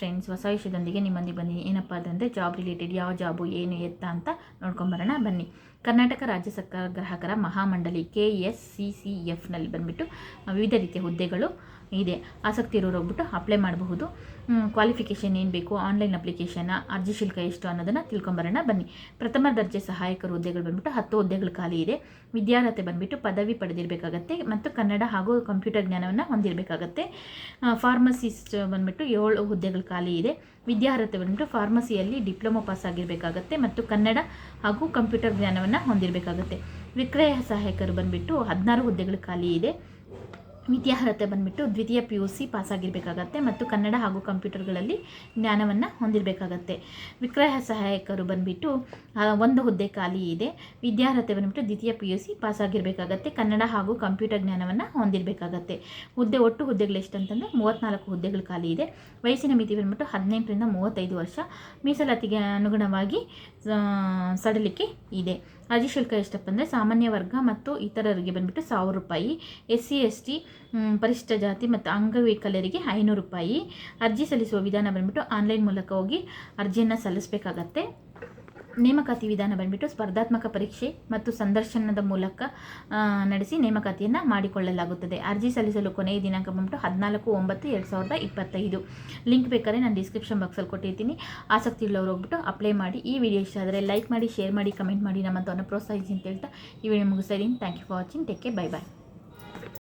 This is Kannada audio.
ಫ್ರೆಂಡ್ಸ್, ಹೊಸ ವಿಷಯದೊಂದಿಗೆ ನಿಮ್ಮೊಂದಿಗೆ ಬನ್ನಿ. ಏನಪ್ಪ ಅದಂದರೆ ಜಾಬ್ ರಿಲೇಟೆಡ್, ಯಾವ ಜಾಬು ಏನು ಎತ್ತ ಅಂತ ನೋಡ್ಕೊಂಬರೋಣ ಬನ್ನಿ. ಕರ್ನಾಟಕ ರಾಜ್ಯ ಸರ್ಕಾರ ಗ್ರಾಹಕರ ಮಹಾಮಂಡಳಿ KSCCFನಲ್ಲಿ ಬಂದುಬಿಟ್ಟು ವಿವಿಧ ರೀತಿಯ ಹುದ್ದೆಗಳು ಇದೆ. ಆಸಕ್ತಿ ಇರೋರು ಹೋಗ್ಬಿಟ್ಟು ಅಪ್ಲೈ ಮಾಡಬಹುದು. ಕ್ವಾಲಿಫಿಕೇಷನ್ ಏನು ಬೇಕು, ಆನ್ಲೈನ್ ಅಪ್ಲಿಕೇಶನ್, ಅರ್ಜಿ ಶುಲ್ಕ ಎಷ್ಟು ಅನ್ನೋದನ್ನು ತಿಳ್ಕೊಂಬರೋಣ ಬನ್ನಿ. ಪ್ರಥಮ ದರ್ಜೆ ಸಹಾಯಕರ ಹುದ್ದೆಗಳು ಬಂದುಬಿಟ್ಟು 10 ಹುದ್ದೆಗಳು ಖಾಲಿ ಇದೆ. ವಿದ್ಯಾರ್ಹತೆ ಬಂದುಬಿಟ್ಟು ಪದವಿ ಪಡೆದಿರಬೇಕಾಗತ್ತೆ ಮತ್ತು ಕನ್ನಡ ಹಾಗೂ ಕಂಪ್ಯೂಟರ್ ಜ್ಞಾನವನ್ನು ಹೊಂದಿರಬೇಕಾಗತ್ತೆ. ಫಾರ್ಮಸಿಸ್ಟ್ ಬಂದುಬಿಟ್ಟು 7 ಹುದ್ದೆಗಳು ಖಾಲಿ ಇದೆ. ವಿದ್ಯಾರ್ಹತೆ ಬಂದುಬಿಟ್ಟು ಫಾರ್ಮಸಿಯಲ್ಲಿ ಡಿಪ್ಲೊಮಾ ಪಾಸ್ ಆಗಿರಬೇಕಾಗತ್ತೆ ಮತ್ತು ಕನ್ನಡ ಹಾಗೂ ಕಂಪ್ಯೂಟರ್ ಜ್ಞಾನವನ್ನು ಹೊಂದಿರಬೇಕಾಗತ್ತೆ. ವಿಕ್ರಯ ಸಹಾಯಕರು ಬಂದುಬಿಟ್ಟು 16 ಹುದ್ದೆಗಳು ಖಾಲಿ ಇದೆ. ವಿದ್ಯಾರ್ಹತೆ ಬಂದುಬಿಟ್ಟು ದ್ವಿತೀಯ PUC ಪಾಸ್ ಆಗಿರಬೇಕಾಗತ್ತೆ ಮತ್ತು ಕನ್ನಡ ಹಾಗೂ ಕಂಪ್ಯೂಟರ್ಗಳಲ್ಲಿ ಜ್ಞಾನವನ್ನು ಹೊಂದಿರಬೇಕಾಗತ್ತೆ. ವಿಕ್ರಯ ಸಹಾಯಕರು ಬಂದುಬಿಟ್ಟು 1 ಹುದ್ದೆ ಖಾಲಿ ಇದೆ. ವಿದ್ಯಾರ್ಹತೆ ಬಂದುಬಿಟ್ಟು ದ್ವಿತೀಯ PUC ಪಾಸ್ ಆಗಿರಬೇಕಾಗತ್ತೆ, ಕನ್ನಡ ಹಾಗೂ ಕಂಪ್ಯೂಟರ್ ಜ್ಞಾನವನ್ನು ಹೊಂದಿರಬೇಕಾಗತ್ತೆ. ಒಟ್ಟು ಹುದ್ದೆಗಳು ಎಷ್ಟಂತಂದರೆ 34 ಹುದ್ದೆಗಳು ಖಾಲಿ ಇದೆ. ವಯಸ್ಸಿನ ಮಿತಿ ಬಂದುಬಿಟ್ಟು 18ರಿಂದ 35 ವರ್ಷ. ಮೀಸಲಾತಿಗೆ ಅನುಗುಣವಾಗಿ ಸಡಲಿಕೆ ಇದೆ. ಅರ್ಜಿ ಶುಲ್ಕ ಎಷ್ಟಪ್ಪ ಅಂದರೆ ಸಾಮಾನ್ಯ ವರ್ಗ ಮತ್ತು ಇತರರಿಗೆ ಬಂದುಬಿಟ್ಟು 1000 ರೂಪಾಯಿ, SC ST ಪರಿಶಿಷ್ಟ ಜಾತಿ ಮತ್ತು ಅಂಗವಿಕಲರಿಗೆ 500 ರೂಪಾಯಿ. ಅರ್ಜಿ ಸಲ್ಲಿಸುವ ವಿಧಾನ ಬಂದುಬಿಟ್ಟು ಆನ್ಲೈನ್ ಮೂಲಕ ಹೋಗಿ ಅರ್ಜಿಯನ್ನು ಸಲ್ಲಿಸಬೇಕಾಗತ್ತೆ. ನೇಮಕಾತಿ ವಿಧಾನ ಬಂದುಬಿಟ್ಟು ಸ್ಪರ್ಧಾತ್ಮಕ ಪರೀಕ್ಷೆ ಮತ್ತು ಸಂದರ್ಶನದ ಮೂಲಕ ನಡೆಸಿ ನೇಮಕಾತಿಯನ್ನು ಮಾಡಿಕೊಳ್ಳಲಾಗುತ್ತದೆ. ಅರ್ಜಿ ಸಲ್ಲಿಸಲು ಕೊನೆಯ ದಿನಾಂಕ ಬಂದುಬಿಟ್ಟು 14/9/2025. ಲಿಂಕ್ ಬೇಕಾದ್ರೆ ನಾನು ಡಿಸ್ಕ್ರಿಪ್ಷನ್ ಬಾಕ್ಸಲ್ಲಿ ಕೊಟ್ಟಿರ್ತೀನಿ. ಆಸಕ್ತಿ ಉಳ್ಳವರು ಹೋಗ್ಬಿಟ್ಟು ಅಪ್ಲೈ ಮಾಡಿ. ಈ ವಿಡಿಯೋ ಇಷ್ಟ ಆದರೆ ಲೈಕ್ ಮಾಡಿ, ಶೇರ್ ಮಾಡಿ, ಕಮೆಂಟ್ ಮಾಡಿ, ನಮ್ಮಂತವನ್ನು ಪ್ರೋತ್ಸಾಹಿಸಿ ಅಂತ ಹೇಳ್ತಾ ಈ ವಿಡಿಯೋ ಮುಗಿಸ್ತಾ ಇದ್ದೀನಿ. Thank you for watching. Take care. Bye bye.